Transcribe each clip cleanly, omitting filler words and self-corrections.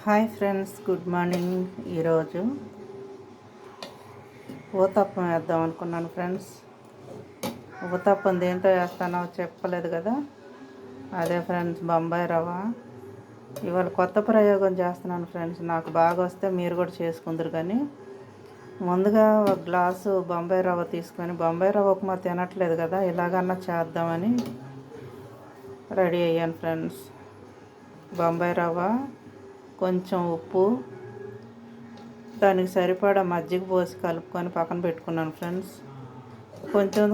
Hi friends, good morning. ఈరోజు ఊతప్పం వేద్దాం అనుకున్నాను ఫ్రెండ్స్. ఊతప్పం దేంతో వేస్తానో చెప్పలేదు కదా, అదే ఫ్రెండ్స్ బొంబాయి రవ్వ. ఇవాళ కొత్త ప్రయోగం చేస్తున్నాను ఫ్రెండ్స్. నాకు బాగా వస్తే మీరు కూడా చేసుకుందరు. కానీ ముందుగా ఒక గ్లాసు బొంబాయి రవ్వ తీసుకొని, బొంబాయి రవ్వ ఉప్మా తినట్లేదు కదా, ఇలాగన్నా చేద్దామని రెడీ అయ్యాను ఫ్రెండ్స్. బొంబాయి రవ్వ, కొంచెం ఉప్పు, దానికి సరిపడా మజ్జిగ పోసి కలుపుకొని పక్కన పెట్టుకున్నాను ఫ్రెండ్స్. కొంచెం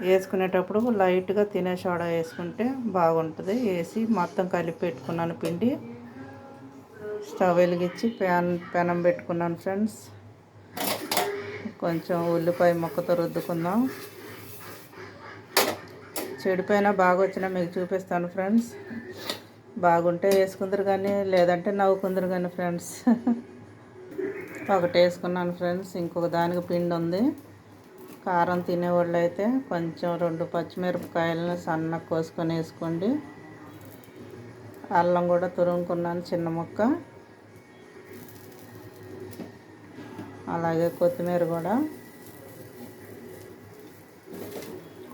వేసుకునేటప్పుడు లైట్గా తినే సోడా వేసుకుంటే బాగుంటుంది. వేసి మొత్తం కలిపి పెట్టుకున్నాను పిండి. స్టవ్ వెలిగించి పెనం పెట్టుకున్నాను ఫ్రెండ్స్. కొంచెం ఉల్లిపాయ ముక్కతో రుద్దుకుందాం. చెడిపోయినా బాగా వచ్చినా మీకు చూపిస్తాను ఫ్రెండ్స్. బాగుంటే వేసుకుందరు కానీ, లేదంటే నవ్వుకుందరు కానీ ఫ్రెండ్స్. ఒకటి వేసుకున్నాను ఫ్రెండ్స్. ఇంకొక దానికి పిండి ఉంది. కారం తినేవాళ్ళు అయితే కొంచెం 2 పచ్చిమిరపకాయలను సన్నగా కోసుకొని వేసుకోండి. అల్లం కూడా తురుముకున్నాను చిన్న ముక్క, అలాగే కొత్తిమీర కూడా.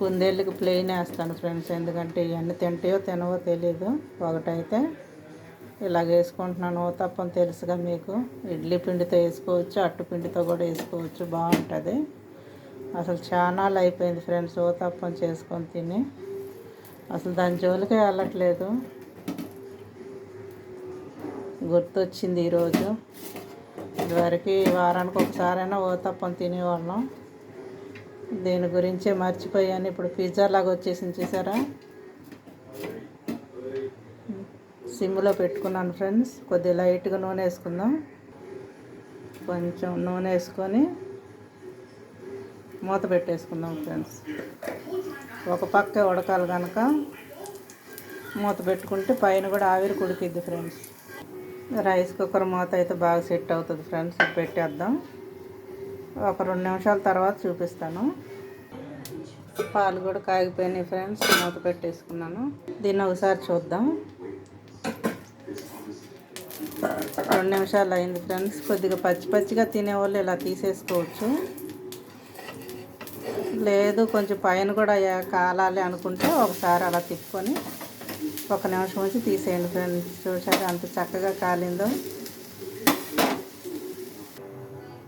కుందేళ్ళకి ప్లెయిన్ వేస్తాను ఫ్రెండ్స్, ఎందుకంటే ఇవన్నీ తింటాయో తినవో తెలీదు. ఒకటైతే ఇలాగ వేసుకుంటున్నాను. ఊతప్పం తెలుసుగా మీకు, ఇడ్లీ పిండితో వేసుకోవచ్చు, అట్టు పిండితో కూడా వేసుకోవచ్చు, బాగుంటుంది. అసలు చాలా అయిపోయింది ఫ్రెండ్స్ ఊతప్పం చేసుకొని తిని, అసలు దాని జోలికే వెళ్ళట్లేదు. గుర్తొచ్చింది ఈరోజు. ఇదివరకు వారానికి ఒకసారైనా ఊతప్పం తినేవాళ్ళం. దీని గురించే మర్చిపోయాను. ఇప్పుడు పిజ్జా లాగా వచ్చేసింది చూసారా. సిమ్లో పెట్టుకున్నాను ఫ్రెండ్స్. కొద్దిగా లైట్గా నూనె వేసుకుందాం. కొంచెం నూనె వేసుకొని మూత పెట్టేసుకుందాం ఫ్రెండ్స్. ఒక పక్క ఉడకాలి కనుక మూత పెట్టుకుంటే పైన కూడా ఆవిరి కుడికిద్ది ఫ్రెండ్స్. రైస్ కుక్కర్ మూత అయితే బాగా సెట్ అవుతుంది ఫ్రెండ్స్. ఇది పెట్టేద్దాం. ఒక 2 నిమిషాల తర్వాత చూపిస్తాను. పాలు కూడా కాగిపోయినాయి ఫ్రెండ్స్. మూత పెట్టేసుకున్నాను. దీన్ని ఒకసారి చూద్దాం. 2 నిమిషాలు అయింది ఫ్రెండ్స్. కొద్దిగా పచ్చిగా తినేవాళ్ళు ఇలా తీసేసుకోవచ్చు. లేదు కొంచెం పైన కూడా కాలాలి అనుకుంటే ఒకసారి అలా తిప్పుకొని 1 నిమిషం ఉంచి తీసేయండి ఫ్రెండ్స్. చూసాక అంత చక్కగా కాలిందో.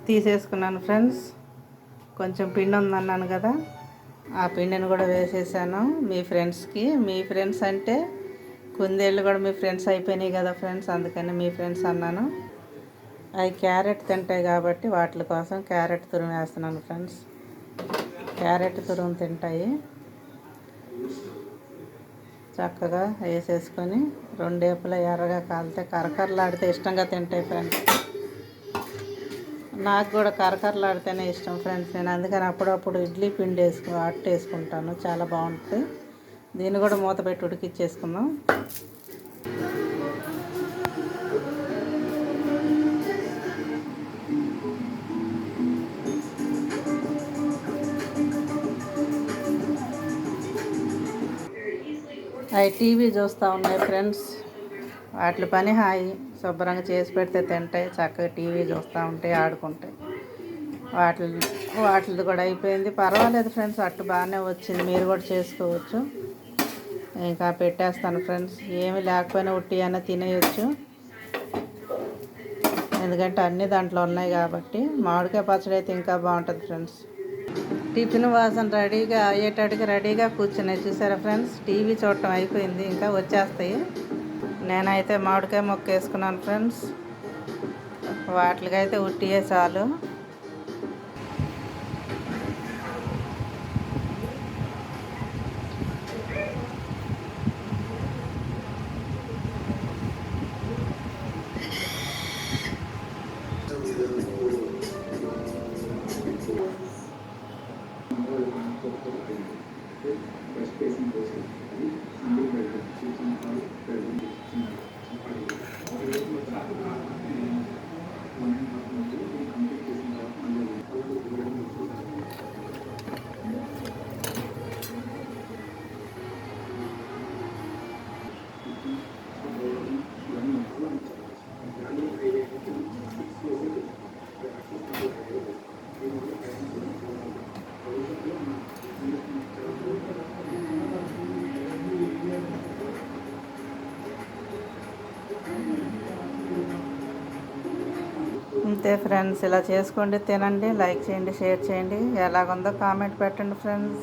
తీసేసుకున్నాను ఫ్రెండ్స్. కొంచెం పిండి ఉందన్నాను కదా, ఆ పిండిని కూడా వేసేసాను మీ ఫ్రెండ్స్కి. మీ ఫ్రెండ్స్ అంటే కుందేళ్ళు కూడా మీ ఫ్రెండ్స్ అయిపోయినాయి కదా ఫ్రెండ్స్, అందుకని మీ ఫ్రెండ్స్ అన్నాను. అవి క్యారెట్ తింటాయి కాబట్టి వాటి కోసం క్యారెట్ తురుము వేస్తున్నాను ఫ్రెండ్స్. క్యారెట్ తురుము తింటాయి. చక్కగా వేసేసుకొని 2 వైపులా ఎర్రగా కాలితే కరకరలాడితే ఇష్టంగా తింటాయి ఫ్రెండ్స్. నాకు కూడా కరకరలాడితేనే ఇష్టం ఫ్రెండ్స్. నేను అందుకని అప్పుడప్పుడు ఇడ్లీ పిండి అట్టు వేసుకుంటాను, చాలా బాగుంటుంది. దీన్ని కూడా మూత పెట్టి ఉడికిచ్చేసుకుందాం. అవి టీవీ చూస్తూ ఉన్నాయి ఫ్రెండ్స్. వాటి పని హాయి, శుభ్రంగా చేసి పెడితే తింటాయి. చక్కగా టీవీ చూస్తూ ఉంటాయి, ఆడుకుంటాయి. వాటిది కూడా అయిపోయింది. పర్వాలేదు ఫ్రెండ్స్, అట్టు బాగానే వచ్చింది. మీరు కూడా చేసుకోవచ్చు. ఇంకా పెట్టేస్తాను ఫ్రెండ్స్. ఏమి లేకపోయినా ఉట్టి అయినా తినేయచ్చు, ఎందుకంటే అన్నీ దాంట్లో ఉన్నాయి కాబట్టి. మామిడికాయ పచ్చడి అయితే ఇంకా బాగుంటుంది ఫ్రెండ్స్. టిఫిన్ వాసన రెడీగా అయ్యేటట్టుగా రెడీగా కూర్చున్నాయి చూసారా ఫ్రెండ్స్. టీవీ చూడటం అయిపోయింది, ఇంకా వచ్చేస్తాయి. నేనైతే మామిడికాయ ముక్క వేసుకున్నాను ఫ్రెండ్స్. వాటికైతే ఉట్టియే చాలు. అంతే ఫ్రెండ్స్, ఇలా చేసుకోండి, తినండి, లైక్ చేయండి, షేర్ చేయండి, ఎలాగుందో కామెంట్ పెట్టండి ఫ్రెండ్స్.